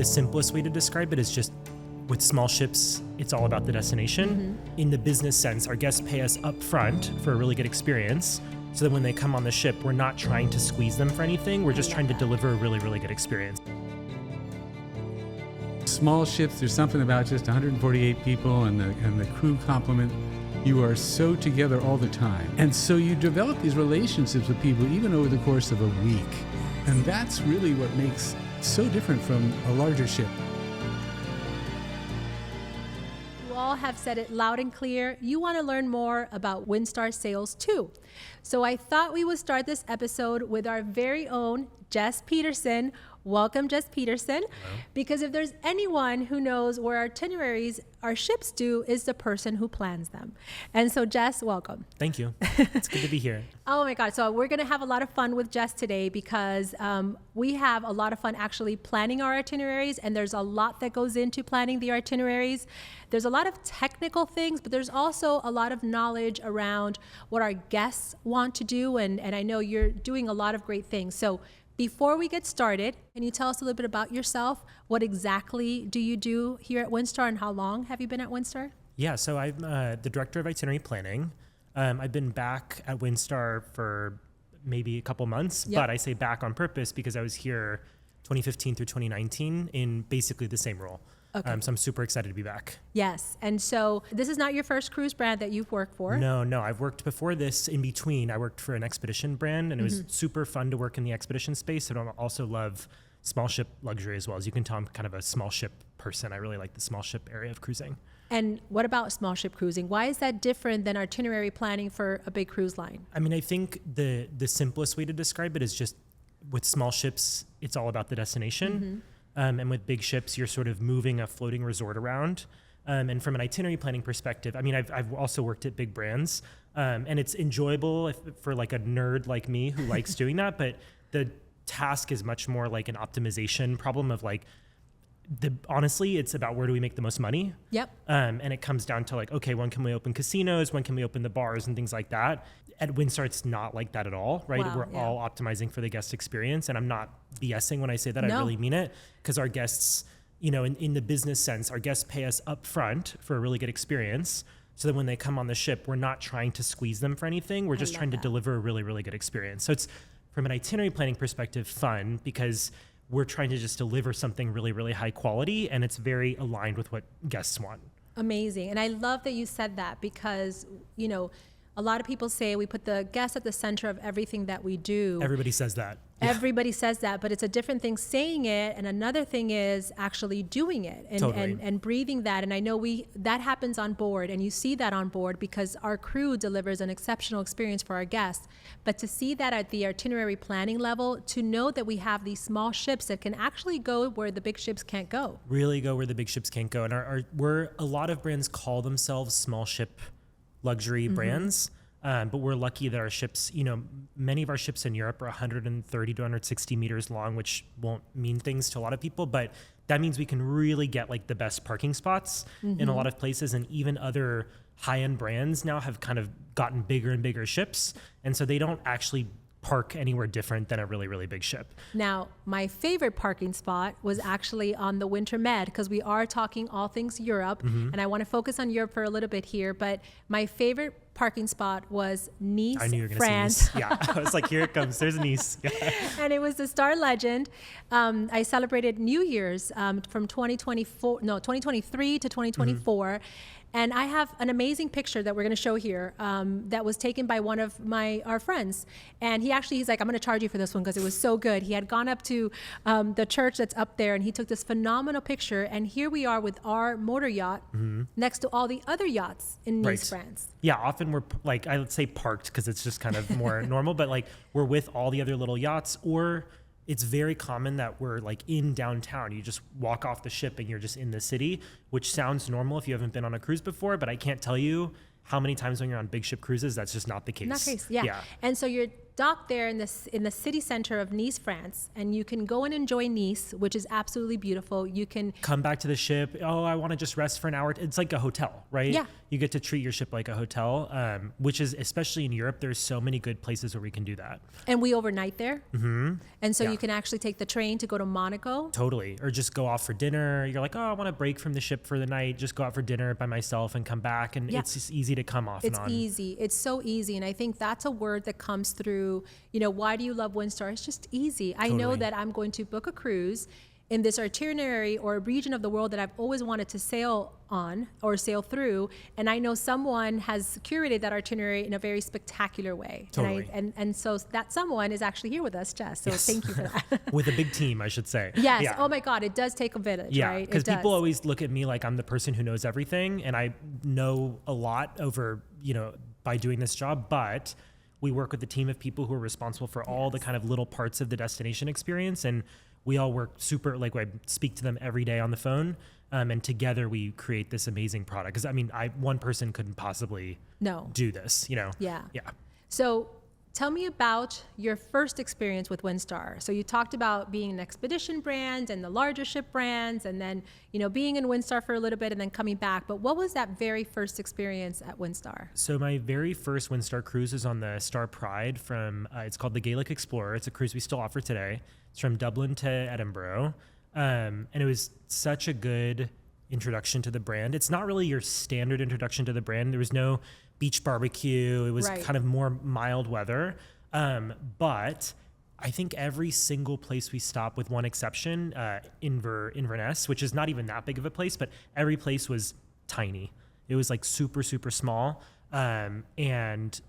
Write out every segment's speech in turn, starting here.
the simplest way to describe it is just with small ships, it's all about the destination. In the business sense, our guests pay us up front for a really good experience. So that when they come on the ship, we're not trying to squeeze them for anything. We're just trying to deliver a really, really good experience. Small ships, there's something about just 148 people and the crew complement. You are so together all the time. And so you develop these relationships with people even over the course of a week. And that's really what makes so different from a larger ship. All have said it loud and clear. You want to learn more about Windstar sales too. So I thought we would start this episode with our very own Jess Peterson. Welcome, Jess Peterson. Hello. Because if there's anyone who knows where itineraries our ships do, is the person who plans them. And so Jess, welcome. Thank you. It's good to be here. Oh my God. So we're going to have a lot of fun with Jess today because we have a lot of fun actually planning our itineraries, and there's a lot that goes into planning the itineraries. There's a lot of technical things, but there's also a lot of knowledge around what our guests want to do. And I know you're doing a lot of great things. So before we get started, can you tell us a little bit about yourself? What exactly do you do here at Windstar, and how long have you been at Windstar? Yeah, so I'm the director of itinerary planning. I've been back at Windstar for maybe a couple months, but I say back on purpose because I was here 2015 through 2019 in basically the same role. Okay. So I'm super excited to be back. Yes. And so this is not your first cruise brand that you've worked for? No. I've worked before this in between. I worked for an expedition brand, and it was super fun to work in the expedition space. And I also love small ship luxury as well. As you can tell, I'm kind of a small ship person. I really like the small ship area of cruising. And what about small ship cruising? Why is that different than itinerary planning for a big cruise line? I mean, I think the simplest way to describe it is just with small ships, it's all about the destination. And with big ships, you're sort of moving a floating resort around. And from an itinerary planning perspective, I mean, I've also worked at big brands, and it's enjoyable for like a nerd like me who likes doing that. But the task is much more like an optimization problem of like, honestly, it's about where do we make the most money? Yep. And it comes down to like, okay, when can we open casinos? When can we open the bars and things like that? At Windstar, it's not like that at all, right? Wow, We're all optimizing for the guest experience. And I'm not BSing when I say that. No. I really mean it, because our guests, you know, in the business sense, our guests pay us up front for a really good experience. So that when they come on the ship, we're not trying to squeeze them for anything. We're just trying to deliver a really, really good experience. So it's, from an itinerary planning perspective, fun, because we're trying to just deliver something really, really high quality, and it's very aligned with what guests want. Amazing. And I love that you said that because, you know, a lot of people say we put the guest at the center of everything that we do. Everybody says that. Everybody says that, but it's a different thing saying it, and another thing is actually doing it and, Totally. and breathing that. And I know that happens on board, and you see that on board because our crew delivers an exceptional experience for our guests. But to see that at the itinerary planning level, to know that we have these small ships that can actually go where the big ships can't go. Really go where the big ships can't go. And we're a lot of brands call themselves small ship luxury brands. But we're lucky that our ships, you know, many of our ships in Europe are 130 to 160 meters long, which won't mean things to a lot of people, but that means we can really get like the best parking spots in a lot of places. And even other high-end brands now have kind of gotten bigger and bigger ships. And so they don't actually park anywhere different than a really, really big ship. Now, my favorite parking spot was actually on the Winter Med, because we are talking all things Europe, and I want to focus on Europe for a little bit here, but my favorite parking spot was Nice, I knew you were going to France. say Nice. Yeah, I was like, here it comes. There's Nice. Yeah. And it was the Star Legend. I celebrated New Year's from 2023 to 2024. And I have an amazing picture that we're going to show here that was taken by one of our friends. And he's like, I'm going to charge you for this one because it was so good. He had gone up to the church that's up there, and he took this phenomenal picture. And here we are with our motor yacht next to all the other yachts in Nice, France. Yeah, often we're like, I would say parked because it's just kind of more normal, but like we're with all the other little yachts, or it's very common that we're like in downtown. You just walk off the ship and you're just in the city, which sounds normal if you haven't been on a cruise before, but I can't tell you how many times when you're on big ship cruises, that's just not the case. Not the case, yeah. And so you're dock there in the city center of Nice, France, and you can go and enjoy Nice, which is absolutely beautiful. You can come back to the ship. Oh, I want to just rest for an hour. It's like a hotel, right? Yeah. You get to treat your ship like a hotel, which is, especially in Europe, there's so many good places where we can do that. And we overnight there. Mm-hmm. And so Yeah. you can actually take the train to go to Monaco. Totally. Or just go off for dinner. You're like, oh, I want to break from the ship for the night. Just go out for dinner by myself and come back. And Yeah. it's just easy to come off It's and on. easy. It's so easy. And I think that's a word that comes through, you know, why do you love Windstar? It's just easy. I know Totally. that I'm going to book a cruise in this itinerary or a region of the world that I've always wanted to sail on or sail through. And I know someone has curated that itinerary in a very spectacular way. Totally. And so that someone is actually here with us, Jess. So thank you for that. With a big team, I should say. Yes. Yeah. Oh my God. It does take a village, Yeah, right? because It does. people always look at me like I'm the person who knows everything, and I know a lot over, by doing this job, but we work with a team of people who are responsible for all the kind of little parts of the destination experience, and we all work super, like I speak to them every day on the phone, and together we create this amazing product. Because one person couldn't possibly do this, Yeah. Yeah. So tell me about your first experience with Windstar. So you talked about being an expedition brand and the larger ship brands, and then, being in Windstar for a little bit and then coming back. But what was that very first experience at Windstar? So my very first Windstar cruise is on the Star Pride from, it's called the Gaelic Explorer. It's a cruise we still offer today. It's from Dublin to Edinburgh. And it was such a good introduction to the brand. It's not really your standard introduction to the brand. There was no beach barbecue. It was kind of more mild weather. But I think every single place we stopped, with one exception, Inverness, which is not even that big of a place, but every place was tiny. It was like super, super small. And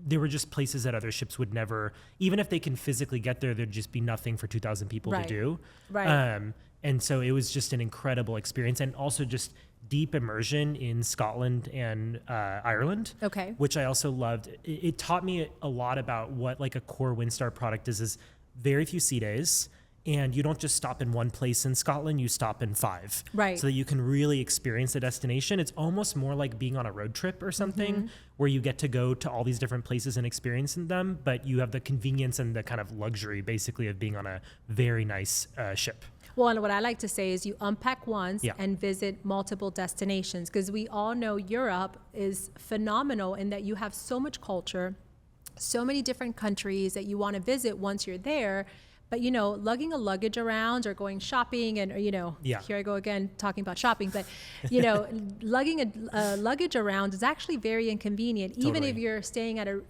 there were just places that other ships would never, even if they can physically get there, there'd just be nothing for 2,000 people to do. Right. And so it was just an incredible experience, and also just deep immersion in Scotland and Ireland, Okay. which I also loved. It taught me a lot about what like a core Windstar product is very few sea days. And you don't just stop in one place in Scotland, you stop in 5. Right. So that you can really experience the destination. It's almost more like being on a road trip or something, where you get to go to all these different places and experience them, but you have the convenience and the kind of luxury basically of being on a very nice ship. Well, and what I like to say is you unpack once Yeah. and visit multiple destinations, because we all know Europe is phenomenal in that you have so much culture, so many different countries that you want to visit once you're there. But, lugging a luggage around or going shopping and, here I go again talking about shopping, but, lugging a luggage around is actually very inconvenient, even Totally. if you're staying at a,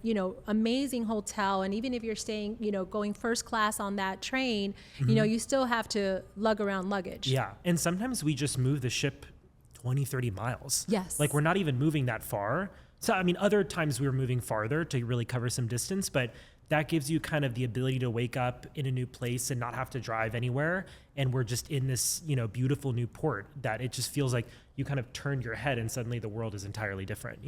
amazing hotel. And even if you're staying, going first class on that train, you still have to lug around luggage. Yeah. And sometimes we just move the ship 20, 30 miles. Yes. Like we're not even moving that far. So, other times we were moving farther to really cover some distance, but that gives you kind of the ability to wake up in a new place and not have to drive anywhere. And we're just in this, beautiful new port that it just feels like you kind of turned your head and suddenly the world is entirely different,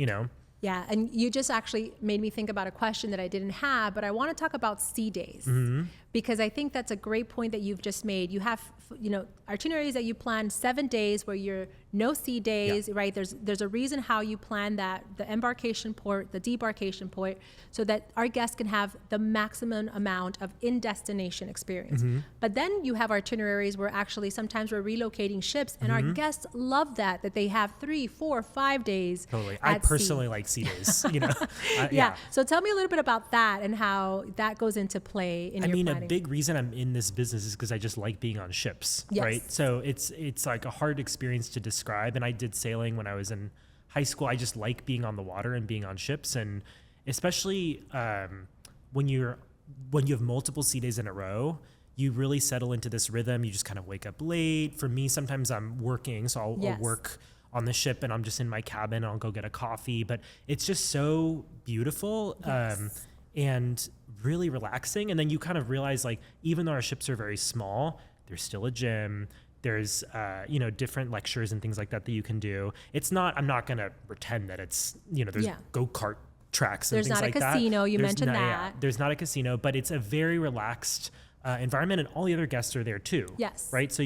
Yeah, and you just actually made me think about a question that I didn't have, but I want to talk about sea days, because I think that's a great point that you've just made. You have, itineraries that you plan 7 days where you're no sea days, right? There's a reason how you plan that, the embarkation port, the debarkation port, so that our guests can have the maximum amount of in-destination experience. But then you have itineraries where actually sometimes we're relocating ships, and our guests love that they have 3, 4, 5 days. Totally. at I personally sea. like sea days, Yeah. So tell me a little bit about that and how that goes into play in your planning. A big reason I'm in this business is because I just like being on ships, Yes. right? So it's like a hard experience to describe. And I did sailing when I was in high school. I just like being on the water and being on ships, and especially when you have multiple sea days in a row, you really settle into this rhythm. You just kind of wake up late. For me, sometimes I'm working, so I'll work on the ship and I'm just in my cabin and I'll go get a coffee. But it's just so beautiful. Yes. And really relaxing. And then you kind of realize, like, even though our ships are very small, there's still a gym. There's, different lectures and things like that you can do. It's not, I'm not going to pretend that it's, there's go-kart tracks and There's things not a like that. casino. You There's mentioned not- that. there's not a casino, but it's a very relaxed environment, and all the other guests are there too. Yes. Right. So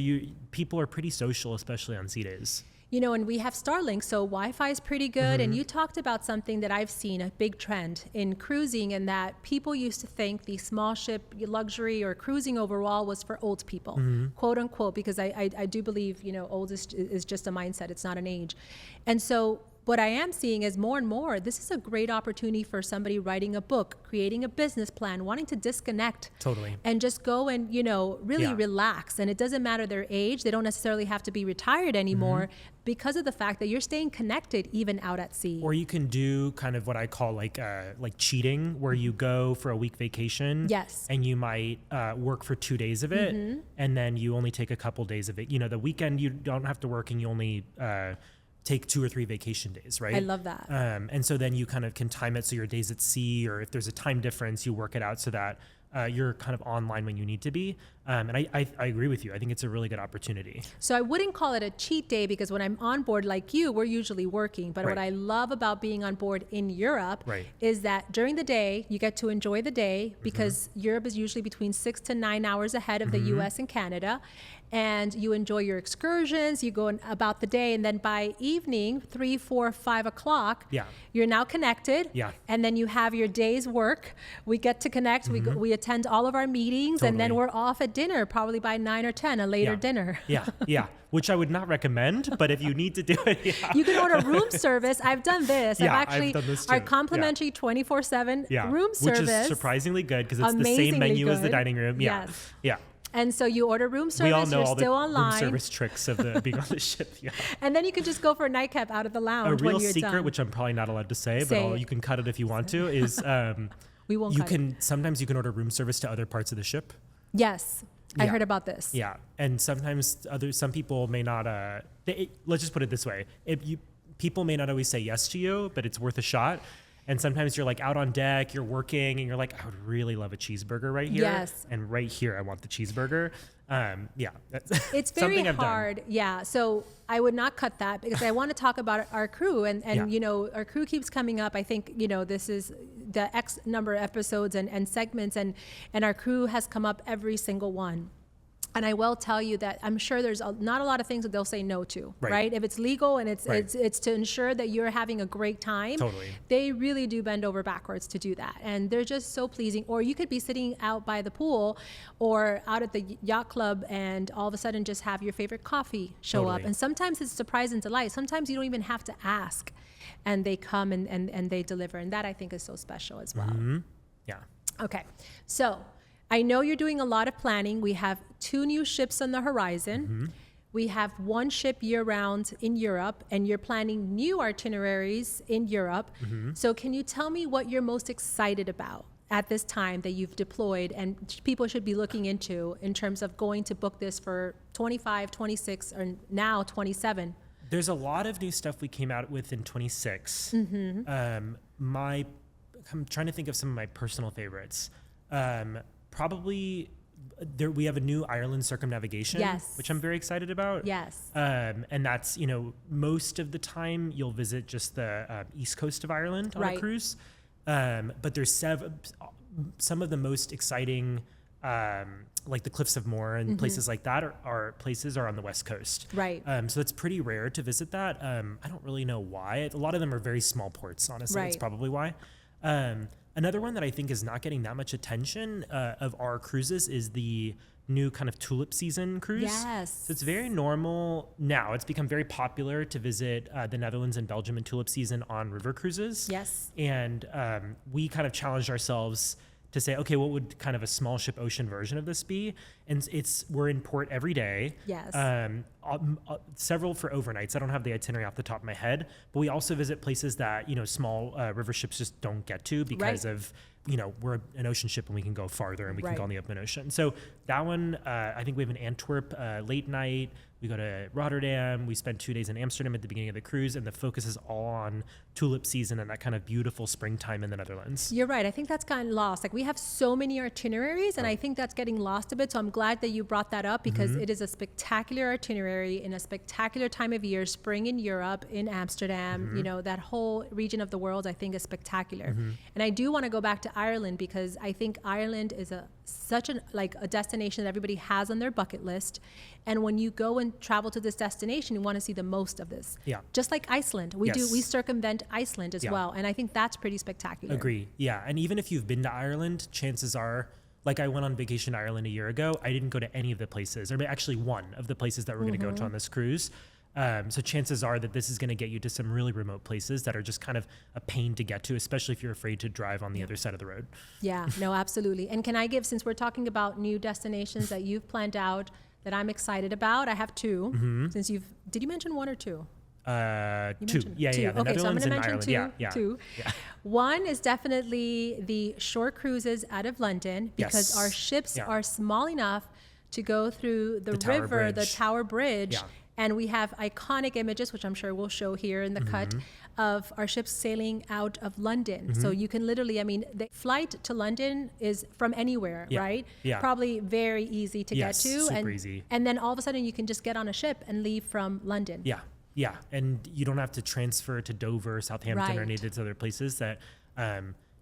people are pretty social, especially on sea days. And we have Starlink, so Wi-Fi is pretty good. And you talked about something that I've seen, a big trend in cruising, and that people used to think the small ship luxury or cruising overall was for old people, quote unquote, because I do believe, old is just a mindset. It's not an age. And so what I am seeing is more and more, this is a great opportunity for somebody writing a book, creating a business plan, wanting to disconnect. Totally. And just go and, really relax. And it doesn't matter their age. They don't necessarily have to be retired anymore because of the fact that you're staying connected even out at sea. Or you can do kind of what I call like cheating, where you go for a week vacation. Yes. And you might work for 2 days of it, and then you only take a couple days of it. The weekend you don't have to work, and you only take 2 or 3 vacation days, right? I love that. And so then you kind of can time it so your days at sea, or if there's a time difference, you work it out so that you're kind of online when you need to be. And I agree with you. I think it's a really good opportunity. So I wouldn't call it a cheat day, because when I'm on board like you, we're usually working. But what I love about being on board in Europe is that during the day, you get to enjoy the day, because Europe is usually between 6 to 9 hours ahead of the US and Canada. And you enjoy your excursions, you go about the day, and then by evening, 3, 4, 5 o'clock, you're now connected. And then you have your day's work. We get to connect, we attend all of our meetings, and then we're off at dinner, probably by 9 or 10, a later dinner. Which I would not recommend, but if you need to do it, you can order room service. I've done this. I've done this too. Our complimentary 24/7 room service. Which is surprisingly good, because it's the same menu as the dining room. Yes. Yeah. And so you order room service, we all know you're all still the online. room service tricks of being on the ship. And then you can just go for a nightcap out of the lounge. A real when you're secret, done. which I'm probably not allowed to say, but you can cut it if you want to, is we won't cut it. Sometimes you can order room service to other parts of the ship. Yes. I heard about this. Yeah. And sometimes some people may not, let's just put it this way. People may not always say yes to you, but it's worth a shot. And sometimes you're like out on deck, you're working, and you're like, I would really love a cheeseburger right here. Yes. And right here, I want the cheeseburger. It's very hard. Yeah. So I would not cut that, because I want to talk about our crew, and our crew keeps coming up. I think, this is the X number of episodes and segments, and our crew has come up every single one. And I will tell you that I'm sure there's not a lot of things that they'll say no to, right? If it's legal and it's to ensure that you're having a great time, they really do bend over backwards to do that. And they're just so pleasing. Or you could be sitting out by the pool or out at the yacht club, and all of a sudden just have your favorite coffee show up. And sometimes it's surprise and delight. Sometimes you don't even have to ask, and they come and they deliver. And that, I think, is so special as well. Yeah. Okay. So I know you're doing a lot of planning. We have 2 new ships on the horizon. We have 1 ship year-round in Europe, and you're planning new itineraries in Europe. So can you tell me what you're most excited about at this time that you've deployed and people should be looking into in terms of going to book this for 25, 26, or now 27? There's a lot of new stuff we came out with in 26. I'm trying to think of some of my personal favorites. Probably we have a new Ireland circumnavigation, which I'm very excited about. And that's, most of the time you'll visit just the east coast of Ireland on a cruise. But there's some of the most exciting, like the Cliffs of Moher and places like that are on the west coast. So it's pretty rare to visit that. I don't really know why. A lot of them are very small ports, honestly. That's probably why. Another one that I think is not getting that much attention of our cruises is the new kind of tulip season cruise. So it's very normal now. It's become very popular to visit the Netherlands and Belgium in tulip season on river cruises. And we kind of challenged ourselves to say, okay, what would kind of a small ship ocean version of this be? And we're in port every day. Several for overnights. I don't have the itinerary off the top of my head, but we also visit places that, small river ships just don't get to because of, we're an ocean ship and we can go farther and we can go on the open ocean. So that one, I think we have in Antwerp late night. We go to Rotterdam. We spend 2 days in Amsterdam at the beginning of the cruise, and the focus is all on tulip season and that kind of beautiful springtime in the Netherlands. You're right. I think that's gotten lost. Like, we have so many itineraries, and I think that's getting lost a bit. So I'm glad that you brought that up, because it is a spectacular itinerary in a spectacular time of year. Spring in Europe, in Amsterdam, that whole region of the world, I think, is spectacular. And I do want to go back to Ireland, because I think Ireland is such a destination that everybody has on their bucket list. And when you go travel to this destination, you want to see the most of this. Yeah. Just like Iceland. We circumvent Iceland as Yeah. well. And I think that's pretty spectacular. Agree. Yeah. And even if you've been to Ireland, chances are, like I went on vacation to Ireland a year ago. I didn't go to any of the places, or actually one of the places that we're going to go to on this cruise. So chances are that this is going to get you to some really remote places that are just kind of a pain to get to, especially if you're afraid to drive on the other side of the road. Yeah, no, absolutely. And can I give, since we're talking about new destinations that you've planned out that I'm excited about, I have two. Since did you mention one or two? Two. mentioned Yeah, two. yeah. The Okay, so I'm Netherlands gonna and mention Ireland. two. Yeah. Two. Yeah. One is definitely the shore cruises out of London, because Yes. our ships Yeah. are small enough to go through the Tower river, the Bridge. Tower Bridge. Yeah. And we have iconic images, which I'm sure we'll show here in the cut, of our ships sailing out of London. So you can literally, I mean, the flight to London is from anywhere, Yeah. right? Yeah. Probably very easy to Yes, get to. super easy. And then all of a sudden you can just get on a ship and leave from London. Yeah. Yeah. And you don't have to transfer to Dover, Southampton, or any of Right. those other places that,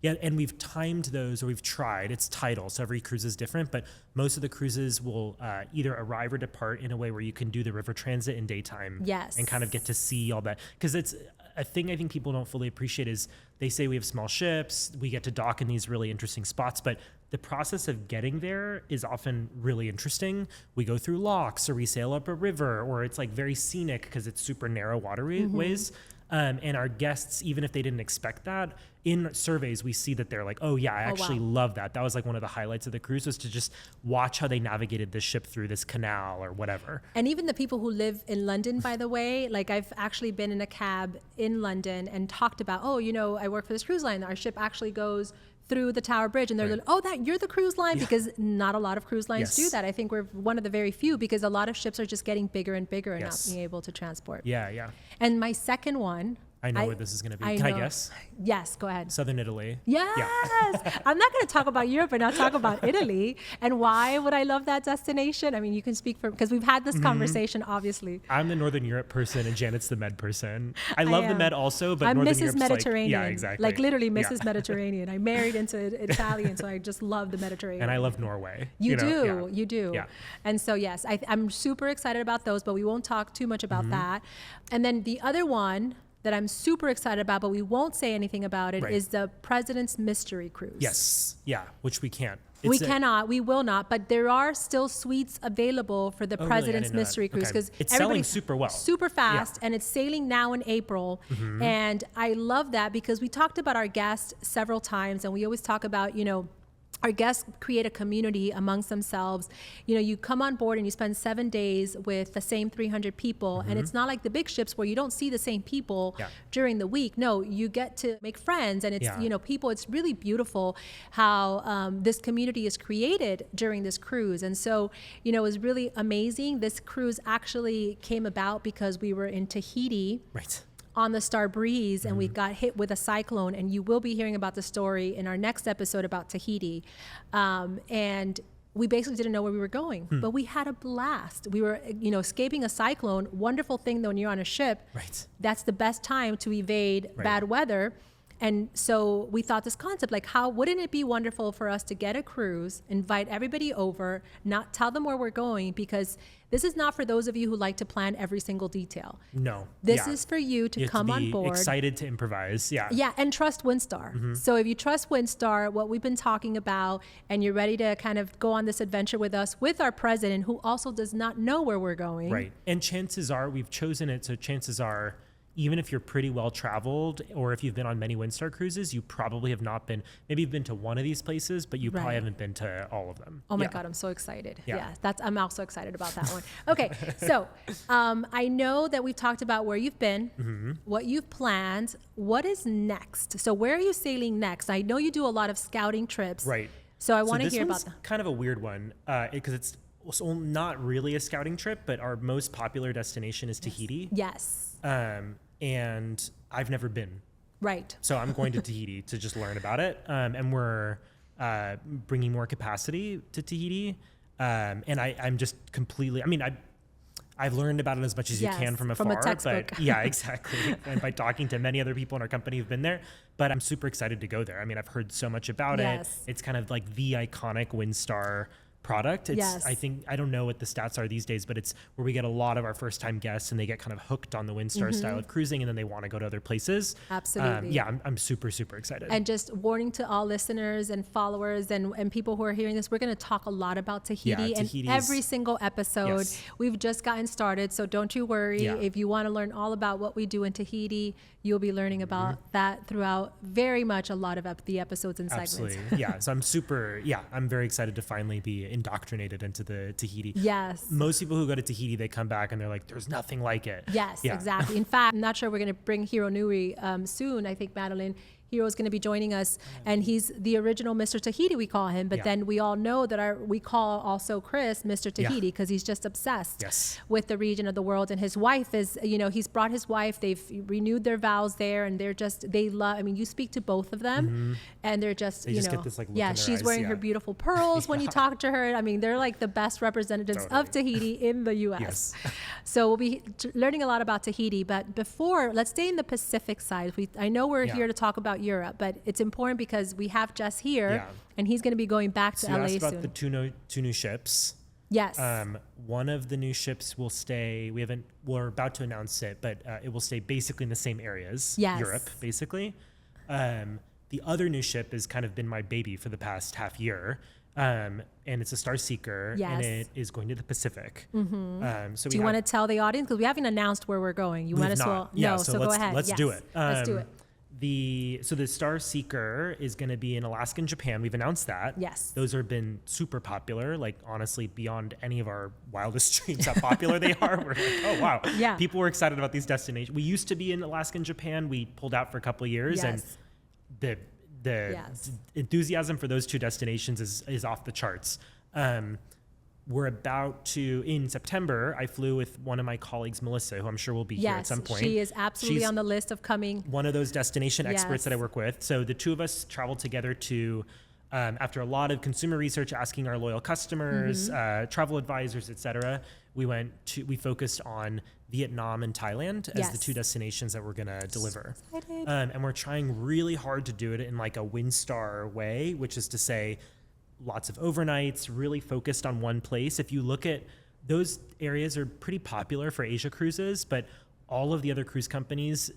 yeah, and we've timed those, or we've tried. It's tidal, so every cruise is different, but most of the cruises will either arrive or depart in a way where you can do the river transit in daytime. Yes. And kind of get to see all that. Because it's a thing I think people don't fully appreciate is they say we have small ships, we get to dock in these really interesting spots, but the process of getting there is often really interesting. We go through locks, or we sail up a river, or it's like very scenic because it's super narrow waterways. And our guests, even if they didn't expect that, in surveys, we see that they're like, oh yeah, I actually love that. That was like one of the highlights of the cruise, was to just watch how they navigated this ship through this canal or whatever. And even the people who live in London, by the way, like I've actually been in a cab in London and talked about, oh, you know, I work for this cruise line. Our ship actually goes through the Tower Bridge, and they're like, oh, that you're the cruise line, because not a lot of cruise lines do Yes. that. I think we're one of the very few, because a lot of ships are just getting bigger and bigger and Yes. not being able to transport. Yeah, yeah. And my second one, I know where this is going to be. Can I guess? Yes, go ahead. Southern Italy. Yes. I'm not going to talk about Europe and not talk about Italy. And why would I love that destination? I mean, you can speak for, because we've had this conversation, obviously. I'm the Northern Europe person, and Janet's the Med person. I love the am. Med also, but I'm Northern Mrs. Europe's Mediterranean. Like, yeah, exactly. Like literally Yeah. Mrs. Mediterranean. I married into Italian, so I just love the Mediterranean. And I love Norway. You know? do, Yeah. you do. Yeah. And so, yes, I'm super excited about those, but we won't talk too much about that. And then the other one that I'm super excited about, but we won't say anything about it, Right. is the President's Mystery Cruise. Yes. Yeah. Which we can't. We cannot, we will not, but there are still suites available for the really? I President's didn't know that. Mystery Cruise, Okay. because It's selling super well. super fast, and it's sailing now in April. And I love that, because we talked about our guests several times, and we always talk about, you know, our guests create a community amongst themselves. You know, you come on board and you spend 7 days with the same 300 people, and it's not like the big ships where you don't see the same people Yeah. during the week. No, you get to make friends, and it's, Yeah. you know, people, it's really beautiful how this community is created during this cruise. And so, you know, it was really amazing. This cruise actually came about because we were in Tahiti Right. on the Star Breeze, and we got hit with a cyclone, and you will be hearing about the story in our next episode about Tahiti. And we basically didn't know where we were going, but we had a blast. We were, you know, escaping a cyclone. Wonderful thing though, when you're on a ship, Right. that's the best time to evade Right. bad weather. And so we thought this concept, like, how wouldn't it be wonderful for us to get a cruise, invite everybody over, not tell them where we're going, because this is not for those of you who like to plan every single detail. No. This Yeah. is for you to You have come to on be board. excited to improvise. Yeah. Yeah, and trust Windstar. So if you trust Windstar, what we've been talking about, and you're ready to kind of go on this adventure with us, with our president, who also does not know where we're going. Right. And chances are we've chosen it. So chances are, even if you're pretty well traveled, or if you've been on many Windstar cruises, you probably have not been, maybe you've been to one of these places, but you probably Right. haven't been to all of them. Oh my Yeah. God, I'm so excited. Yeah. Yeah, I'm also excited about that one. Okay, so I know that we've talked about where you've been, what you've planned. What is next? So where are you sailing next? I know you do a lot of scouting trips. Right. So I want to this hear one's about that. kind of a weird one because it's also not really a scouting trip, but our most popular destination is Tahiti. Yes, And I've never been. right. So I'm going to Tahiti to just learn about it. And we're bringing more capacity to Tahiti. And I'm just completely, I mean, I've learned about it as much as you Yes, can from from a afar. textbook. But yeah, exactly. And by talking to many other people in our company who've been there. But I'm super excited to go there. I mean, I've heard so much about Yes. it. It's kind of like the iconic Windstar product. It's, Yes. I think, I don't know what the stats are these days, but it's where we get a lot of our first time guests and they get kind of hooked on the Windstar style of cruising and then they want to go to other places. Absolutely. Yeah, I'm super, super excited. And just warning to all listeners and followers and people who are hearing this, we're going to talk a lot about Tahiti in Tahiti's- every single episode. Yes. We've just gotten started, so don't you worry. Yeah. If you want to learn all about what we do in Tahiti, you'll be learning about that throughout very much a lot of the episodes and segments. Absolutely. Yeah. So I'm very excited to finally be indoctrinated into the Tahiti. Yes. Most people who go to Tahiti, they come back and they're like, there's nothing like it. Yes, Yeah. exactly. In fact, I'm not sure we're going to bring Hiro Nui soon. I think Madeline Hiro is going to be joining us, and he's the original Mr. Tahiti, we call him. But Yeah. then we all know that we call also Chris Mr. Yeah. Tahiti because he's just obsessed Yes. with the region of the world. And his wife is, he's brought his wife. They've renewed their vows there, and they love. I mean, you speak to both of them, and they're just, They just get this, like, look yeah, in their she's eyes, wearing yeah. her beautiful pearls when you talk to her. I mean, they're like the best representatives of Tahiti in the U.S. Yes. So we'll be learning a lot about Tahiti, but let's stay in the Pacific side. I know we're Yeah. here to talk about Europe, but it's important because we have Jess here, Yeah. and he's going to be going back to So you LA asked about soon. the two new ships. Yes. One of the new ships will stay. We're about to announce it, but it will stay basically in the same areas. Yes. Europe, basically. The other new ship has kind of been my baby for the past half year. And it's a Star Seeker, Yes. and it is going to the Pacific. So Do you want to tell the audience? Because we haven't announced where we're going. You we might have as not. well. Yeah, No, so so go let's- ahead. let's Yes. do it. Let's do it. The Star Seeker is going to be in Alaska and Japan. We've announced that. Yes. Those have been super popular, like honestly beyond any of our wildest dreams how popular they are. We're like, oh wow. Yeah. People were excited about these destinations. We used to be in Alaska and Japan. We pulled out for a couple of years, and Yes. the Yes. enthusiasm for those two destinations is off the charts. We're about to, in September, I flew with one of my colleagues, Melissa, who I'm sure will be here at Yes, some point. she is absolutely She's on the list of coming. one of those destination Yes. experts that I work with. So the two of us traveled together to, after a lot of consumer research, asking our loyal customers, travel advisors, etc. We focused on Vietnam and Thailand as the Yes. two destinations that we're gonna deliver. Excited. And we're trying really hard to do it in like a Windstar way, which is to say, lots of overnights, really focused on one place. If you look at those areas are pretty popular for Asia cruises, but all of the other cruise companies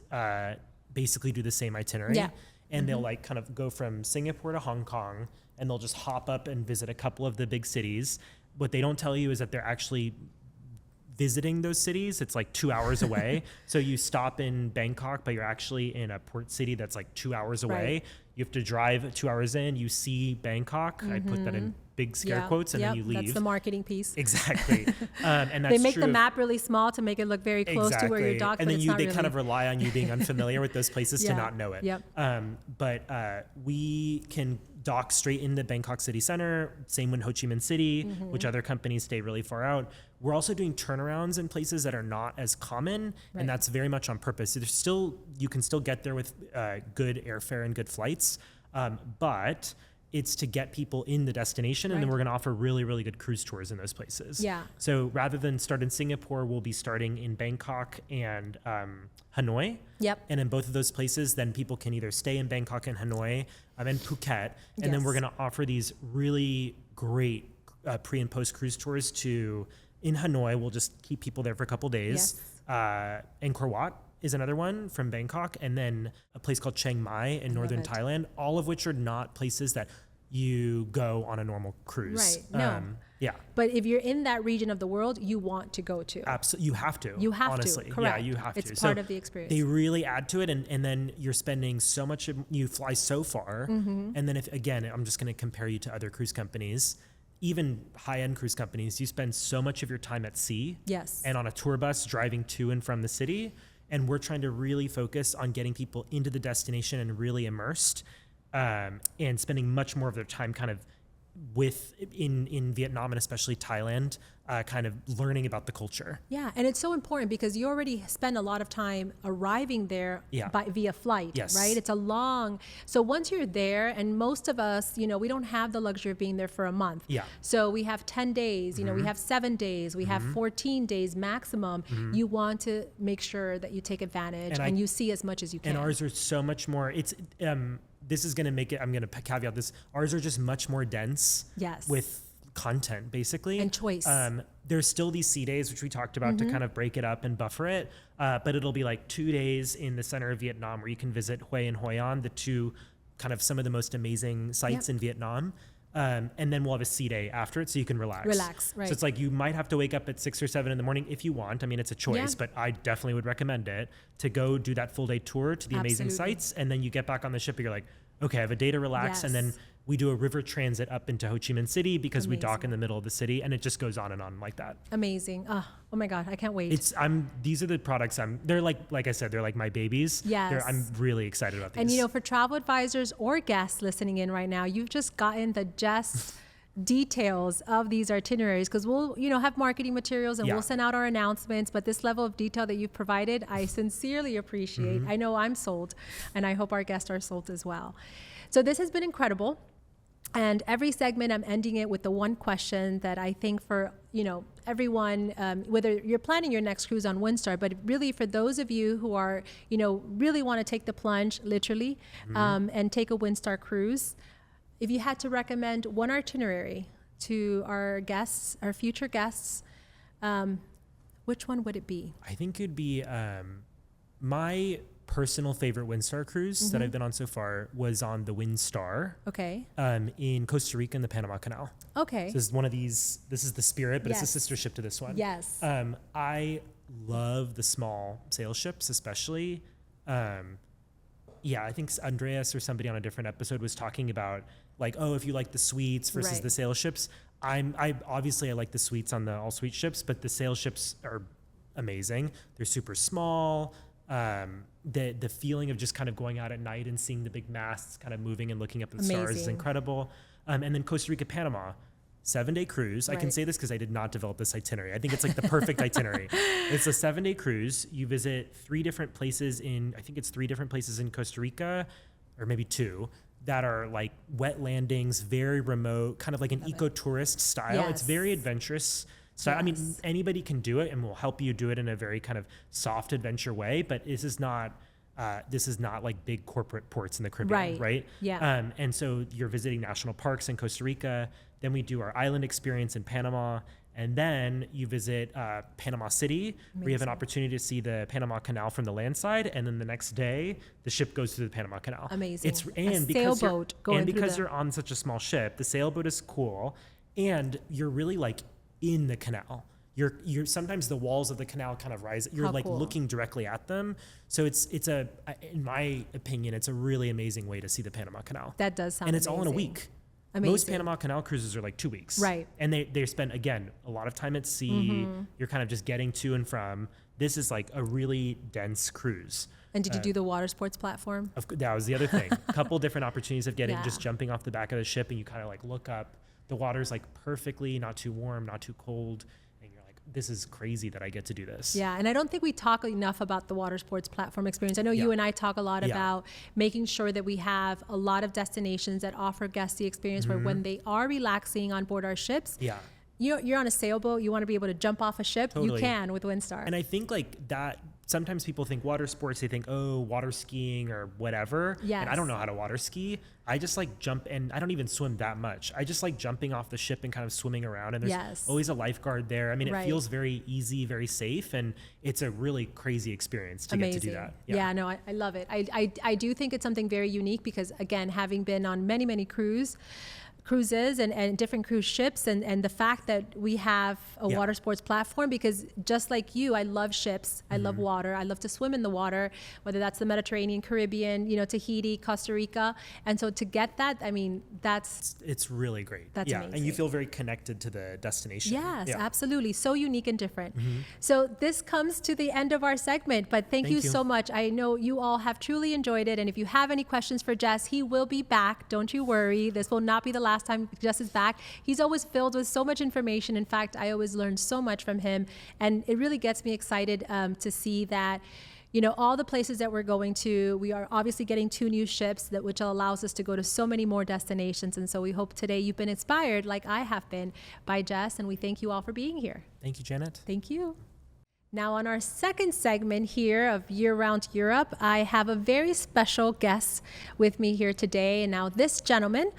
basically do the same itinerary. Yeah. And they'll like kind of go from Singapore to Hong Kong, and they'll just hop up and visit a couple of the big cities. What they don't tell you is that they're actually visiting those cities. It's like 2 hours away. So you stop in Bangkok, but you're actually in a port city that's like 2 hours away. Right. You have to drive 2 hours in. You see Bangkok. I put that in big scare quotes, and then you leave. That's the marketing piece. Exactly. And that's They make true the of- map really small to make it look very close to where you're docked, and but then it's not they really. kind of rely on you being unfamiliar with those places to Yeah. not know it. Yep. But we can dock straight into Bangkok city center. Same in Ho Chi Minh City, which other companies stay really far out. We're also doing turnarounds in places that are not as common, Right. and that's very much on purpose. So you can still get there with good airfare and good flights, but it's to get people in the destination, and then Right. we're going to offer really, really good cruise tours in those places. Yeah. So rather than start in Singapore, we'll be starting in Bangkok and Hanoi. Yep. And in both of those places, then people can either stay in Bangkok and Hanoi and Phuket, and then we're Yes. going to offer these really great pre and post cruise tours in Hanoi. We'll just keep people there for a couple days. Angkor Wat is another one from Bangkok, and then a place called Chiang Mai in northern it. Thailand, all of which are not places that you go on a normal cruise. Right. No. Yeah. But if you're in that region of the world, you want to go to. Absolutely, you have to. You have honestly. to. Correct. Yeah, you have to. It's part of the experience. They really add to it, and then you're spending so much. You fly so far, Mm-hmm. and then I'm just going to compare you to other cruise companies, even high-end cruise companies. You spend so much of your time at sea, Yes. and on a tour bus driving to and from the city. And we're trying to really focus on getting people into the destination and really immersed, and spending much more of their time kind of in Vietnam and especially Thailand, kind of learning about the culture. Yeah, and it's so important because you already spend a lot of time arriving there Yeah. via flight, Yes. right? It's a long. So once you're there, and most of us, we don't have the luxury of being there for a month. Yeah. So we have 10 days, we have 7 days, we have 14 days maximum. You want to make sure that you take advantage and you see as much as you can. And ours are so much more. It's this is going to make it. I'm going to caveat this. Ours are just much more dense. Yes. With content basically. And choice. There's still these sea days, which we talked about to kind of break it up and buffer it. But it'll be like 2 days in the center of Vietnam where you can visit Hue and Hoi An, the two kind of some of the most amazing sites in Vietnam. And then we'll have a sea day after it so you can relax. Right. So it's like you might have to wake up at 6 or 7 in the morning if you want. I mean, it's a choice, but I definitely would recommend it to go do that full day tour to the amazing sites. And then you get back on the ship and you're like, okay, I have a day to relax. And then we do a river transit up into Ho Chi Minh City because we dock in the middle of the city, and it just goes on and on like that. Amazing. Oh my God, I can't wait. These are the products they're like I said, they're like my babies. Yes. I'm really excited about these. And you know, for travel advisors or guests listening in right now, you've just gotten the Jess details of these itineraries, because we'll, you know, have marketing materials and we'll send out our announcements, but this level of detail that you've provided, I sincerely appreciate. I know I'm sold, and I hope our guests are sold as well. So this has been incredible. And every segment, I'm ending it with the one question that I think for, you know, everyone, whether you're planning your next cruise on Windstar, but really for those of you who are, you know, really want to take the plunge, literally, and take a Windstar cruise, if you had to recommend one itinerary to our guests, our future guests, which one would it be? I think it'd be my personal favorite Windstar cruise that I've been on so far was on the Windstar. Okay. In Costa Rica in the Panama Canal. Okay. So this is one of these. This is the Spirit, but it's a sister ship to this one. Yes. I love the small sail ships, especially. I think Andreas or somebody on a different episode was talking about like, oh, if you like the suites versus the sail ships. I obviously like the suites on the all suite ships, but the sail ships are amazing. They're super small. The feeling of just kind of going out at night and seeing the big masts kind of moving and looking up at the stars is incredible. And then Costa Rica, Panama, 7-day cruise. I can say this because I did not develop this itinerary. I think it's like the perfect itinerary. It's a 7-day cruise. You visit 3 different places in Costa Rica, or maybe 2, that are like wet landings, very remote, kind of like an eco-tourist style. Yes. It's very adventurous. So, I mean, anybody can do it, and we'll help you do it in a very kind of soft adventure way, but this is not like big corporate ports in the Caribbean, right? Yeah. And so you're visiting national parks in Costa Rica, then we do our island experience in Panama, and then you visit Panama City, where you have an opportunity to see the Panama Canal from the land side, and then the next day, the ship goes through the Panama Canal. Amazing. Because you're on such a small ship, the sailboat is cool, and you're really like in the canal. You're sometimes the walls of the canal kind of rise. You're looking directly at them. So it's in my opinion, it's a really amazing way to see the Panama Canal. That does sound And it's amazing. all in a week. Amazing. Most Panama Canal cruises are like 2 weeks. Right. And they spend, again, a lot of time at sea. You're kind of just getting to and from. This is like a really dense cruise. And did you do the water sports platform? That was the other thing. A couple different opportunities of just jumping off the back of the ship, and you kind of like look up. The water's like perfectly, not too warm, not too cold. And you're like, this is crazy that I get to do this. Yeah, and I don't think we talk enough about the water sports platform experience. I know you and I talk a lot about making sure that we have a lot of destinations that offer guests the experience where when they are relaxing on board our ships, you're on a sailboat, you want to be able to jump off a ship, you can with Windstar. And I think like that, sometimes people think water sports, they think, oh, water skiing or whatever. Yes. And I don't know how to water ski. I just like jump, and I don't even swim that much. I just like jumping off the ship and kind of swimming around, and there's always a lifeguard there. I mean, it feels very easy, very safe, and it's a really crazy experience to get to do that. Yeah, no, I love it. I do think it's something very unique because, again, having been on many cruises and different cruise ships, and the fact that we have a water sports platform, because just like you, I love ships, I love water, I love to swim in the water, whether that's the Mediterranean, Caribbean, Tahiti, Costa Rica. And so to get that, I mean, it's really great. That's amazing. And you feel very connected to the destination. Yes, absolutely. So unique and different. So this comes to the end of our segment, but thank you so much. I know you all have truly enjoyed it. And if you have any questions for Jess, he will be back. Don't you worry. This will not be the last time Jess is back. He's always filled with so much information. In fact, I always learn so much from him, and it really gets me excited to see that, all the places that we're going to. We are obviously getting 2 new ships, which allows us to go to so many more destinations. And so we hope today you've been inspired, like I have been, by Jess, and we thank you all for being here. Thank you, Janet. Thank you. Now, on our second segment here of Year-Round Europe, I have a very special guest with me here today. And now this gentleman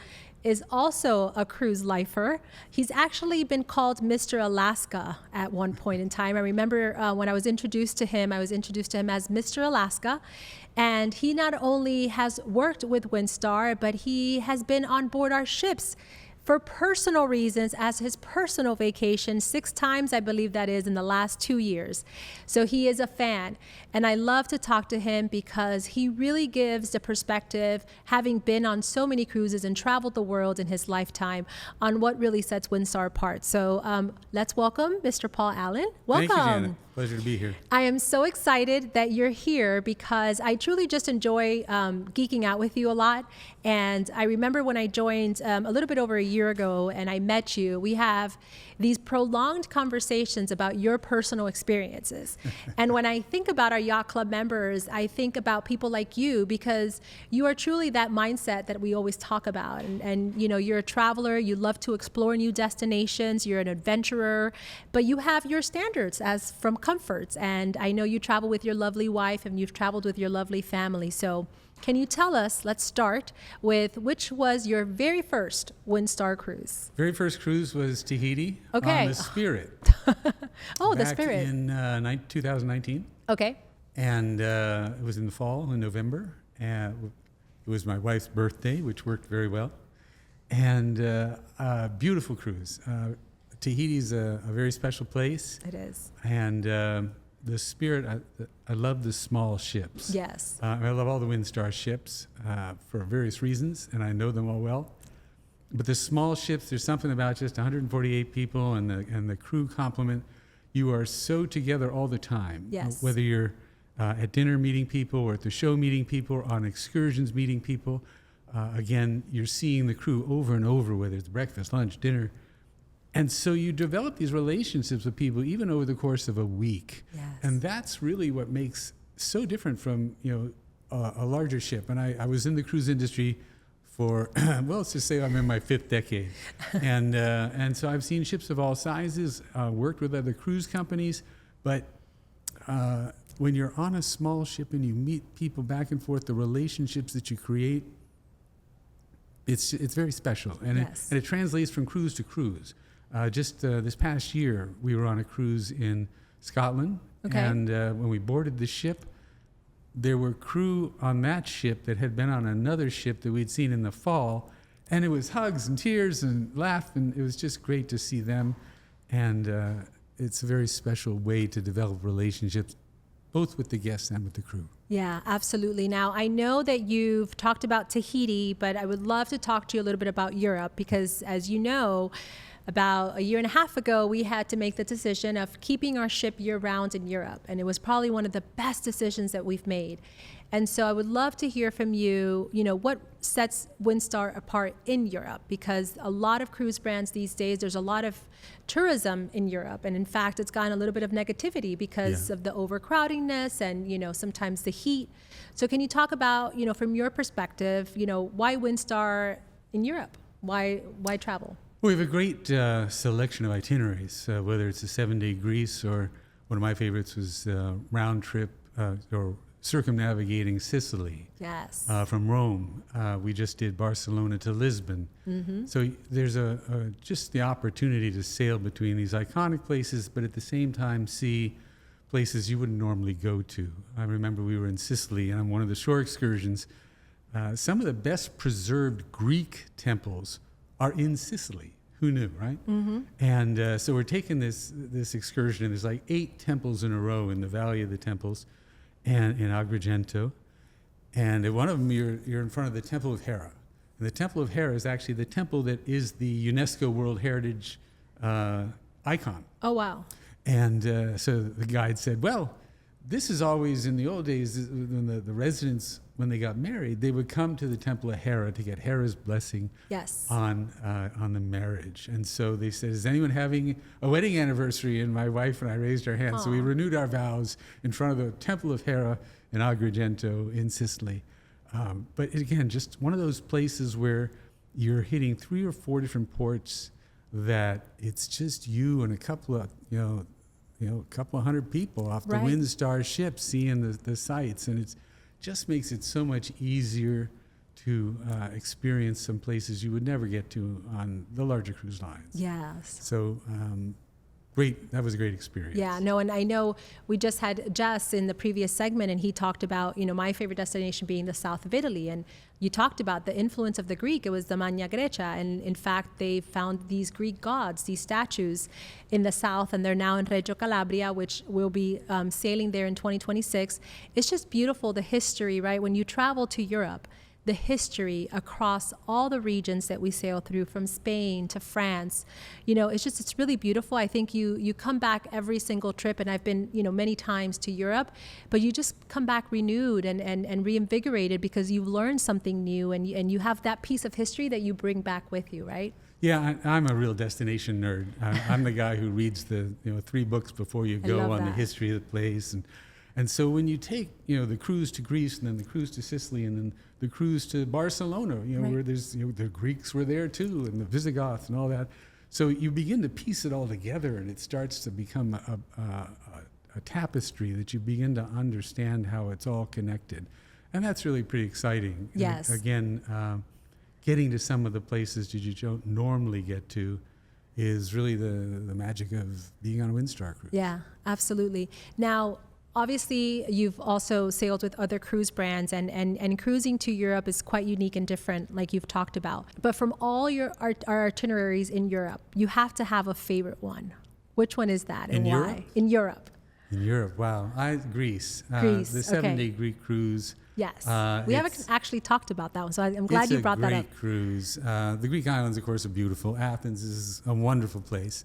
is also a cruise lifer. He's actually been called Mr. Alaska at one point in time. I remember when I was introduced to him as Mr. Alaska. And he not only has worked with Windstar, but he has been on board our ships for personal reasons as his personal vacation 6 times, I believe that is, in the last 2 years. So he is a fan. And I love to talk to him because he really gives the perspective, having been on so many cruises and traveled the world in his lifetime, on what really sets Windstar apart. So let's welcome Mr. Paul Allen. Welcome. Thank you, Janet. Pleasure to be here. I am so excited that you're here because I truly just enjoy geeking out with you a lot. And I remember when I joined a little bit over a year ago and I met you, we have these prolonged conversations about your personal experiences. And when I think about our Yacht Club members, I think about people like you because you are truly that mindset that we always talk about. And you know, you're a traveler, you love to explore new destinations, you're an adventurer, but you have your standards as from comforts. And I know you travel with your lovely wife and you've traveled with your lovely family. So can you tell us, let's start with which was your very first Windstar cruise? Very first cruise was Tahiti on the Spirit. Oh, the back Spirit. In 2019. Okay. And it was in the fall, in November. It was my wife's birthday, which worked very well. And beautiful cruise. Tahiti is a very special place. It is. And the Spirit, I love the small ships. Yes. I love all the Windstar ships for various reasons, and I know them all well. But the small ships, there's something about just 148 people and the crew complement. You are so together all the time. Yes. Whether you're at dinner meeting people or at the show meeting people or on excursions meeting people. Again, you're seeing the crew over and over, whether it's breakfast, lunch, dinner. And so you develop these relationships with people even over the course of a week. Yes. And that's really what makes so different from, a larger ship. And I was in the cruise industry for, well, let's just say I'm in my 5th decade. And so I've seen ships of all sizes, worked with other cruise companies. But when you're on a small ship and you meet people back and forth, the relationships that you create, it's very special. And, Yes. it translates from cruise to cruise. Just this past year, we were on a cruise in Scotland. Okay. And when we boarded the ship, there were crew on that ship that had been on another ship that we'd seen in the fall. And it was hugs and tears and laugh, and it was just great to see them. And it's a very special way to develop relationships, both with the guests and with the crew. Yeah, absolutely. Now, I know that you've talked about Tahiti, but I would love to talk to you a little bit about Europe because, as you know, about a year and a half ago, we had to make the decision of keeping our ship year-round in Europe, and it was probably one of the best decisions that we've made. And so I would love to hear from you, what sets Windstar apart in Europe, because a lot of cruise brands these days, there's a lot of tourism in Europe, and in fact, it's gotten a little bit of negativity because of the overcrowdingness and, sometimes the heat. So can you talk about, from your perspective, why Windstar in Europe? Why travel? We have a great selection of itineraries, whether it's a 7-day Greece or one of my favorites was round trip or circumnavigating Sicily. Yes. From Rome. We just did Barcelona to Lisbon. Mm-hmm. So there's just the opportunity to sail between these iconic places, but at the same time see places you wouldn't normally go to. I remember we were in Sicily, and on one of the shore excursions, some of the best preserved Greek temples are in Sicily. Who knew, right? Mm-hmm. And so we're taking this excursion, and there's like 8 temples in a row in the Valley of the Temples and in Agrigento. And at one of them, you're in front of the Temple of Hera. And the Temple of Hera is actually the temple that is the UNESCO World Heritage icon. Oh, wow. And so the guide said, well, this is always in the old days when the residents, when they got married, they would come to the Temple of Hera to get Hera's blessing on the marriage. And so they said, is anyone having a wedding anniversary? And my wife and I raised our hands. Aww. So we renewed our vows in front of the Temple of Hera in Agrigento in Sicily. But again, just one of those places where you're hitting 3 or 4 different ports that it's just you and a couple of, a couple of hundred people off the Windstar ship seeing the sights, and it just makes it so much easier to experience some places you would never get to on the larger cruise lines. Yes. So great, that was a great experience. Yeah, no, and I know we just had Jess in the previous segment, and he talked about, my favorite destination being the south of Italy. And you talked about the influence of the Greek. It was the Magna Grecia. And in fact, they found these Greek gods, these statues in the south, and they're now in Reggio Calabria, which will be sailing there in 2026. It's just beautiful, the history, right? When you travel to Europe, the history across all the regions that we sail through, from Spain to France, it's really beautiful. I think you come back every single trip, and I've been, many times to Europe, but you just come back renewed and reinvigorated because you've learned something new, and you have that piece of history that you bring back with you, right? Yeah, I'm a real destination nerd. I'm the guy who reads the 3 books before you go on the history of the place, and so when you take the cruise to Greece, and then the cruise to Sicily, and then the cruise to Barcelona, right. where there's the Greeks were there too, and the Visigoths and all that. So you begin to piece it all together, and it starts to become a tapestry that you begin to understand how it's all connected, and that's really pretty exciting. Yes. And again, getting to some of the places that you don't normally get to is really the magic of being on a Windstar cruise. Yeah, absolutely. Now, obviously, you've also sailed with other cruise brands, and cruising to Europe is quite unique and different, like you've talked about. But from all our itineraries in Europe, you have to have a favorite one. Which one is that, and In why? Europe? In Europe. In Europe, wow. Greece. Greece, The 7-day Greek cruise. Yes. We haven't actually talked about that one, so I'm glad you brought that up. It's a great cruise. The Greek islands, of course, are beautiful. Athens is a wonderful place.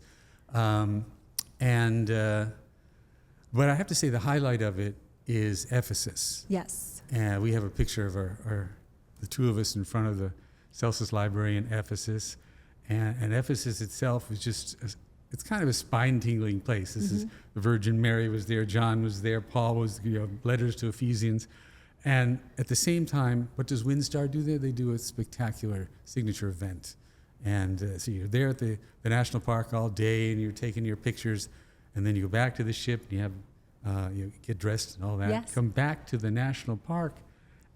But I have to say the highlight of it is Ephesus. Yes. And we have a picture of the 2 of us in front of the Celsus Library in Ephesus. And Ephesus itself is just, it's kind of a spine-tingling place. This is the Virgin Mary was there, John was there, Paul was, letters to Ephesians. And at the same time, what does Windstar do there? They do a spectacular signature event. And so you're there at the national park all day, and you're taking your pictures. And then you go back to the ship, and you have you get dressed and all that. Yes. Come back to the national park,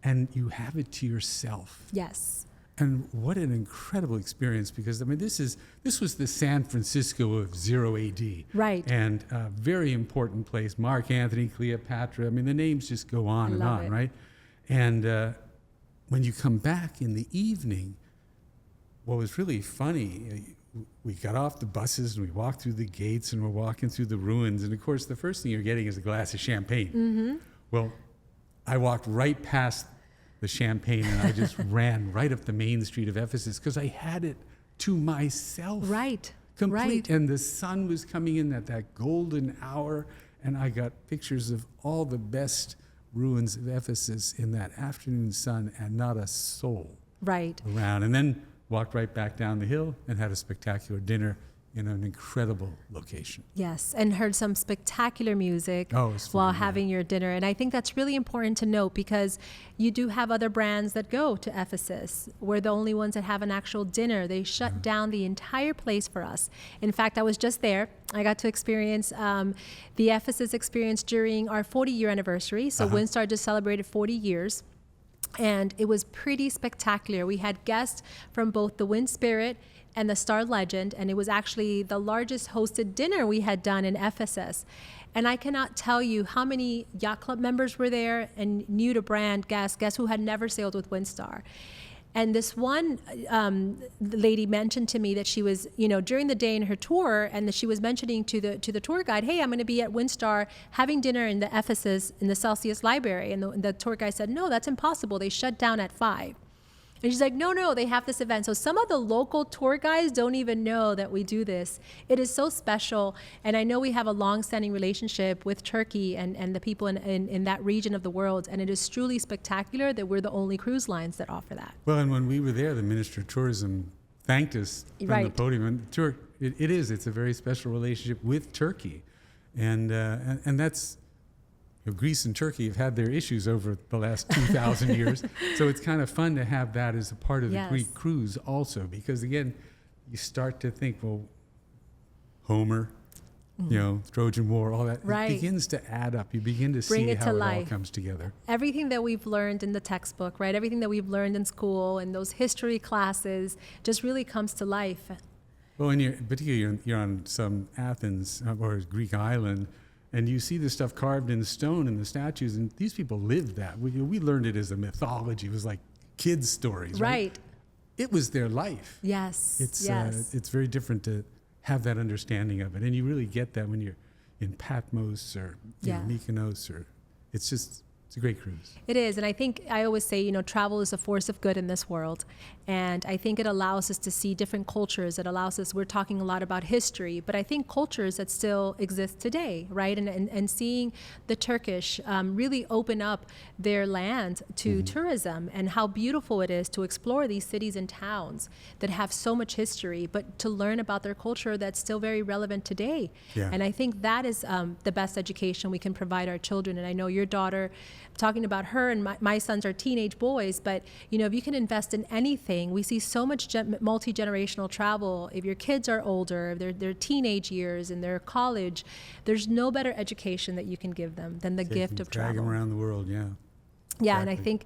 and you have it to yourself. Yes. And what an incredible experience, because this was the San Francisco of 0 AD. Right. And a very important place. Mark Antony, Cleopatra. The names just go on and on, right? And when you come back in the evening, what was really funny, we got off the buses and we walked through the gates, and we're walking through the ruins. And of course, the first thing you're getting is a glass of champagne. Mm-hmm. Well, I walked right past the champagne, and I just ran right up the main street of Ephesus because I had it to myself. Right. Complete. Right. And the sun was coming in at that golden hour, and I got pictures of all the best ruins of Ephesus in that afternoon sun, and not a soul Right. around. And then walked right back down the hill and had a spectacular dinner in an incredible location. Yes, and heard some spectacular music while having your dinner. And I think that's really important to note, because you do have other brands that go to Ephesus. We're the only ones that have an actual dinner. They shut down the entire place for us. In fact, I was just there. I got to experience the Ephesus experience during our 40-year anniversary. So Windstar just celebrated 40 years. And it was pretty spectacular. We had guests from both the Wind Spirit and the Star Legend, and it was actually the largest hosted dinner we had done in Ephesus. And I cannot tell you how many yacht club members were there, and new to brand guests who had never sailed with Windstar. And this one lady mentioned to me that she was, during the day in her tour, and that she was mentioning to the tour guide, "Hey, I'm going to be at Windstar having dinner in the Ephesus in the Celsius Library." And the tour guide said, "No, that's impossible. They shut down at 5." And she's like, no, they have this event. So some of the local tour guides don't even know that we do this. It is so special. And I know we have a long-standing relationship with Turkey and the people in that region of the world. And it is truly spectacular that we're the only cruise lines that offer that. Well, and when we were there, the Minister of Tourism thanked us from the podium. And it's a very special relationship with Turkey. And that's... Greece and Turkey have had their issues over the last 2,000 years. So it's kind of fun to have that as a part of the Greek cruise also, because again, you start to think, well, Homer, Trojan War, all that. Right. It begins to add up. You begin to Bring see it how to it all life. comes together. Everything that we've learned in the textbook, right? Everything that we've learned in school and those history classes just really comes to life. Well, and particularly you're on some Athens or Greek island, and you see this stuff carved in stone in the statues, and these people lived that. We learned it as a mythology. It was like kids' stories, right? It was their life. Yes. It's very different to have that understanding of it, and you really get that when you're in Patmos or Mykonos, or it's a great cruise. It is, and I think I always say, travel is a force of good in this world, and I think it allows us to see different cultures. It allows us. We're talking a lot about history, but I think cultures that still exist today, right? And seeing the Turkish really open up their land to tourism, and how beautiful it is to explore these cities and towns that have so much history, but to learn about their culture that's still very relevant today. Yeah. And I think that is the best education we can provide our children. And I know your daughter, talking about her, and my sons are teenage boys, but if you can invest in anything, we see so much multi-generational travel. If your kids are older, they're teenage years and they're college, there's no better education that you can give them than the gift of travel. Drag them around the world, yeah. Yeah, Exactly. and I think,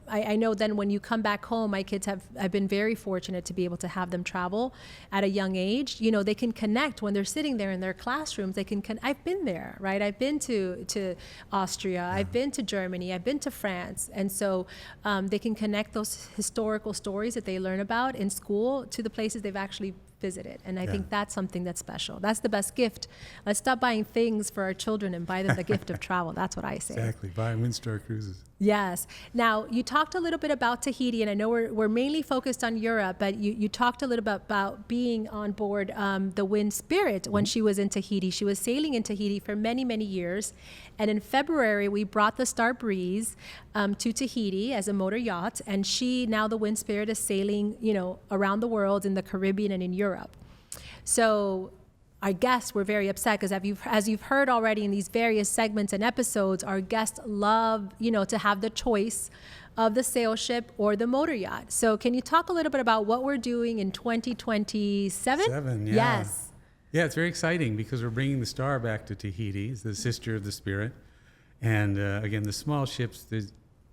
I know then when you come back home, my kids I've been very fortunate to be able to have them travel at a young age. They can connect when they're sitting there in their classrooms. I've been there, right? I've been to Austria, I've been to Germany, I've been to France. And so they can connect those historical stories that they learn about in school to the places they've actually visited. And I think that's something that's special. That's the best gift. Let's stop buying things for our children and buy them the gift of travel. That's what I say. Exactly. Buy Windstar cruises. Yes. Now, you talked a little bit about Tahiti, and I know we're mainly focused on Europe, but you talked a little bit about being on board the Wind Spirit when she was in Tahiti. She was sailing in Tahiti for many, many years. And in February, we brought the Star Breeze to Tahiti as a motor yacht. And now the Wind Spirit is sailing, around the world in the Caribbean and in Europe. So our guests were very upset because as you've heard already in these various segments and episodes, our guests love, to have the choice of the sail ship or the motor yacht. So can you talk a little bit about what we're doing in 2027? Yeah. Yes. Yeah, it's very exciting because we're bringing the Star back to Tahiti. It's the sister of the Spirit. And again, the small ships,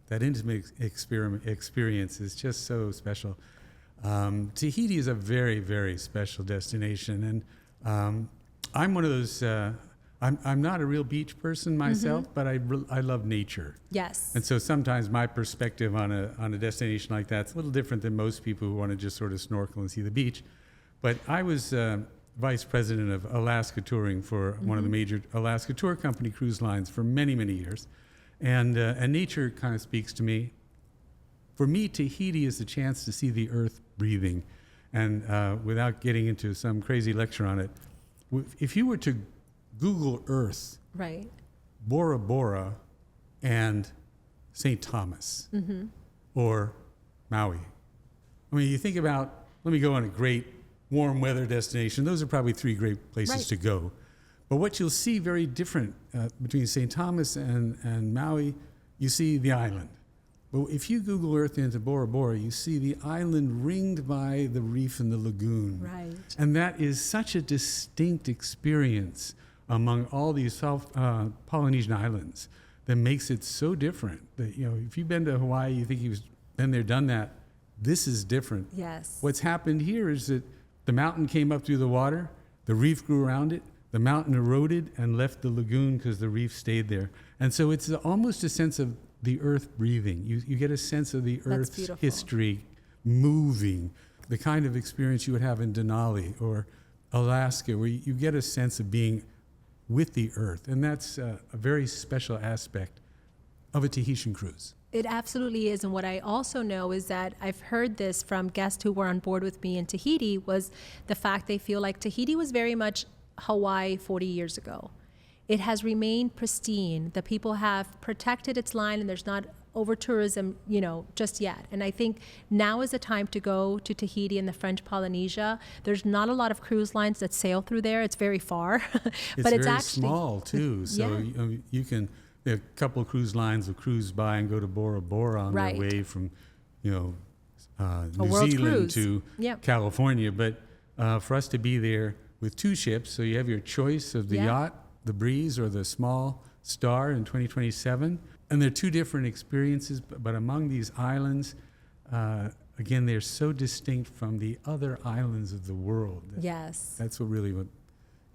that intimate experience is just so special. Tahiti is a very, very special destination. And I'm one of those, I'm not a real beach person myself, but I love nature. Yes. And so sometimes my perspective on a destination like that's a little different than most people who want to just sort of snorkel and see the beach. But I was vice president of Alaska touring for one of the major Alaska tour company cruise lines for many, many years. And nature kind of speaks to me. For me, Tahiti is the chance to see the earth breathing. And without getting into some crazy lecture on it, if you were to Google Earth, Right. Bora Bora and St. Thomas or Maui. I mean, you think about, let me go on a great warm weather destination. Those are probably three great places to go. But what you'll see very different between St. Thomas and Maui, you see the island. But if you Google Earth into Bora Bora, you see the island ringed by the reef and the lagoon. Right. And that is such a distinct experience among all these South Polynesian islands that makes it so different. That, if you've been to Hawaii, you think you've been there, done that. This is different. Yes. What's happened here is that the mountain came up through the water, the reef grew around it, the mountain eroded and left the lagoon because the reef stayed there. And so it's almost a sense of the earth breathing. You get a sense of the earth's history moving, the kind of experience you would have in Denali or Alaska, where you get a sense of being with the earth. And that's a very special aspect of a Tahitian cruise. It absolutely is. And what I also know is that I've heard this from guests who were on board with me in Tahiti, was the fact they feel like Tahiti was very much Hawaii 40 years ago. It has remained pristine. The people have protected its line, and there's not over tourism, just yet. And I think now is the time to go to Tahiti and the French Polynesia. There's not a lot of cruise lines that sail through there. It's very far, but it's very actually small too. So you can. There are a couple of cruise lines will cruise by and go to Bora Bora on their way from, New Zealand to California. But for us to be there with 2 ships. So you have your choice of the yacht, the Breeze, or the small Star in 2027. And they're 2 different experiences, but among these islands, again, they're so distinct from the other islands of the world. Yes. That's what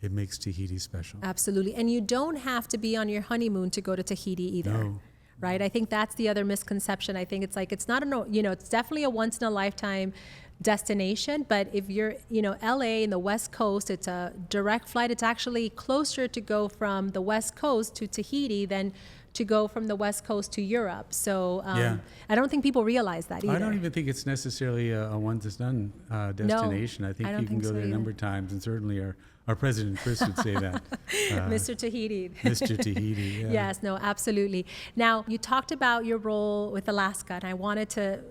it makes Tahiti special. Absolutely. And you don't have to be on your honeymoon to go to Tahiti either. No. Right? I think that's the other misconception. I think it's like, it's not it's definitely a once in a lifetime destination, but if you're, LA in the West Coast, it's a direct flight. It's actually closer to go from the West Coast to Tahiti than to go from the West Coast to Europe. So I don't think people realize that either. I don't even think it's necessarily a once it's done destination. I think you can go there a number of times, and certainly our president, Chris, would say that. Mr. Tahiti. Mr. Tahiti, yeah. Yes, no, absolutely. Now, you talked about your role with Alaska, and I wanted to,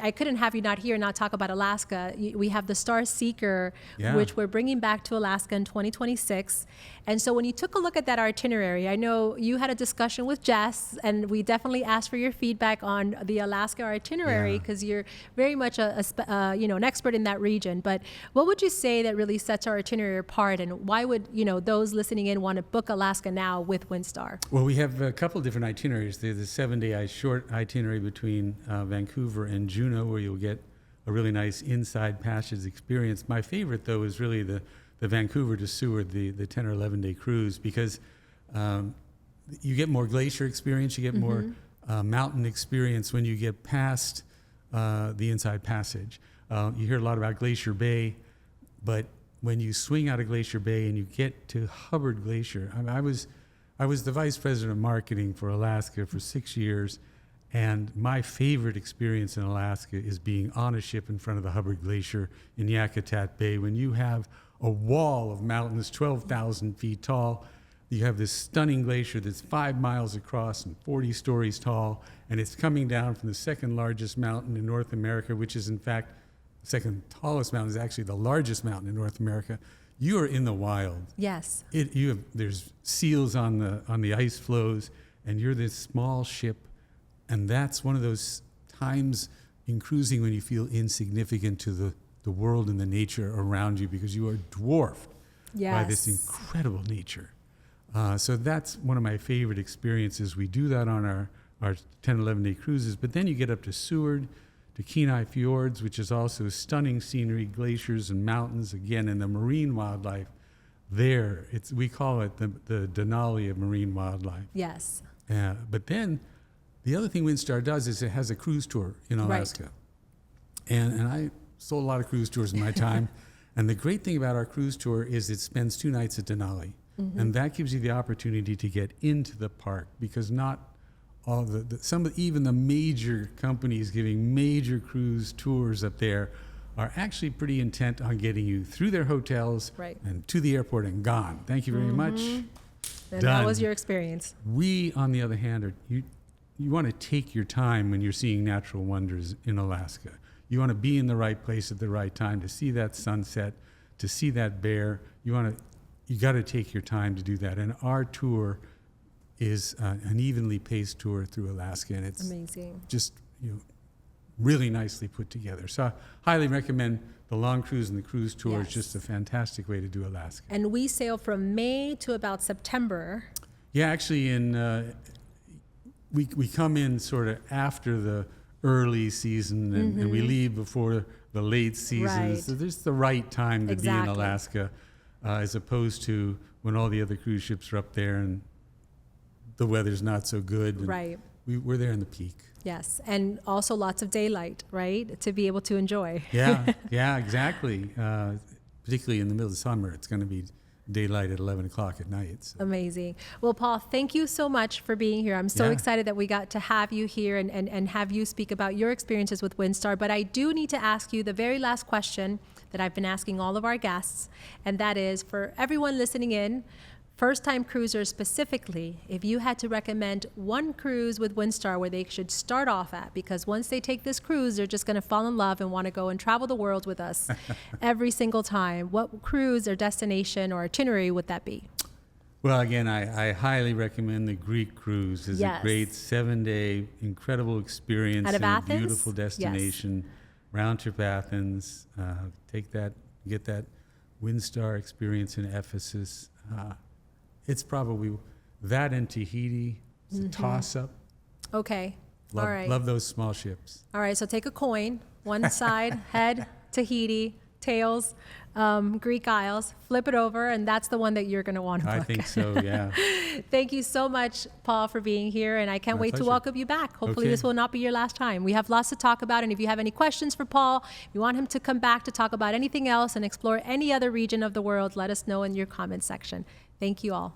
I couldn't have you not here and not talk about Alaska. We have the Star Seeker, which we're bringing back to Alaska in 2026. And so when you took a look at that itinerary, I know you had a discussion with Jess, and we definitely asked for your feedback on the Alaska itinerary, because you're very much an expert in that region. But what would you say that really sets our itinerary apart, and why would those listening in want to book Alaska now with Windstar? Well, we have a couple different itineraries. There's the 7-day short itinerary between Vancouver and Juneau, where you'll get a really nice inside passage experience. My favorite, though, is really the Vancouver to Seward, the 10 or 11-day cruise, because you get more glacier experience, you get more mountain experience when you get past the inside passage. You hear a lot about Glacier Bay, but when you swing out of Glacier Bay and you get to Hubbard Glacier, I was the vice president of marketing for Alaska for 6 years, and my favorite experience in Alaska is being on a ship in front of the Hubbard Glacier in Yakutat Bay. When you have a wall of mountains 12,000 feet tall, you have this stunning glacier that's 5 miles across and 40 stories tall, and it's coming down from the 2nd largest mountain in North America, which is in fact the 2nd tallest mountain, is actually the largest mountain in North America. You are in the wild. Yes. There's seals on the ice floes, and you're this small ship, and that's one of those times in cruising when you feel insignificant to the world and the nature around you, because you are dwarfed by this incredible nature. So that's one of my favorite experiences. We do that on our 10, 11-day cruises, but then you get up to Seward, to Kenai Fjords, which is also stunning scenery, glaciers and mountains, again, and the marine wildlife there. We call it the Denali of marine wildlife. Yes. But then the other thing Windstar does is it has a cruise tour in Alaska. Right. And I sold a lot of cruise tours in my time. And the great thing about our cruise tour is it spends 2 nights at Denali. And that gives you the opportunity to get into the park, because not all even the major companies giving major cruise tours up there are actually pretty intent on getting you through their hotels and to the airport and gone. Thank you very much. And that was your experience. We, on the other hand, you want to take your time when you're seeing natural wonders in Alaska. You want to be in the right place at the right time to see that sunset, to see that bear. You got to take your time to do that. And our tour is an evenly paced tour through Alaska, and it's amazing. Just really nicely put together. So I highly recommend the long cruise and the cruise tour. It's just a fantastic way to do Alaska. And we sail from May to about September. Yeah, actually, we come in sort of after the early season, and we leave before the late season. Right. So there's the right time to be in Alaska, as opposed to when all the other cruise ships are up there and the weather's not so good. Right. We're there in the peak. Yes, and also lots of daylight, right, to be able to enjoy. Yeah, exactly. Particularly in the middle of the summer, it's going to be daylight at 11 o'clock at night. So. Amazing. Well, Paul, thank you so much for being here. I'm so excited that we got to have you here and have you speak about your experiences with Windstar. But I do need to ask you the very last question that I've been asking all of our guests, and that is, for everyone listening in, first-time cruisers specifically, if you had to recommend one cruise with Windstar where they should start off at, because once they take this cruise, they're just going to fall in love and want to go and travel the world with us every single time, what cruise or destination or itinerary would that be? Well, again, I highly recommend the Greek cruise. It's a great 7-day, incredible experience in a beautiful destination, round trip Athens. Take that, get that Windstar experience in Ephesus. It's probably that and Tahiti. It's a toss-up. Okay. Love, All right. love those small ships. All right. So take a coin. One side, head, Tahiti, tails, Greek Isles. Flip it over, and that's the one that you're going to want to book. I think so, yeah. Thank you so much, Paul, for being here, and I can't My wait to pleasure. welcome you back. Hopefully Okay. this will not be your last time. We have lots to talk about, and if you have any questions for Paul, if you want him to come back to talk about anything else and explore any other region of the world, let us know in your comment section. Thank you all.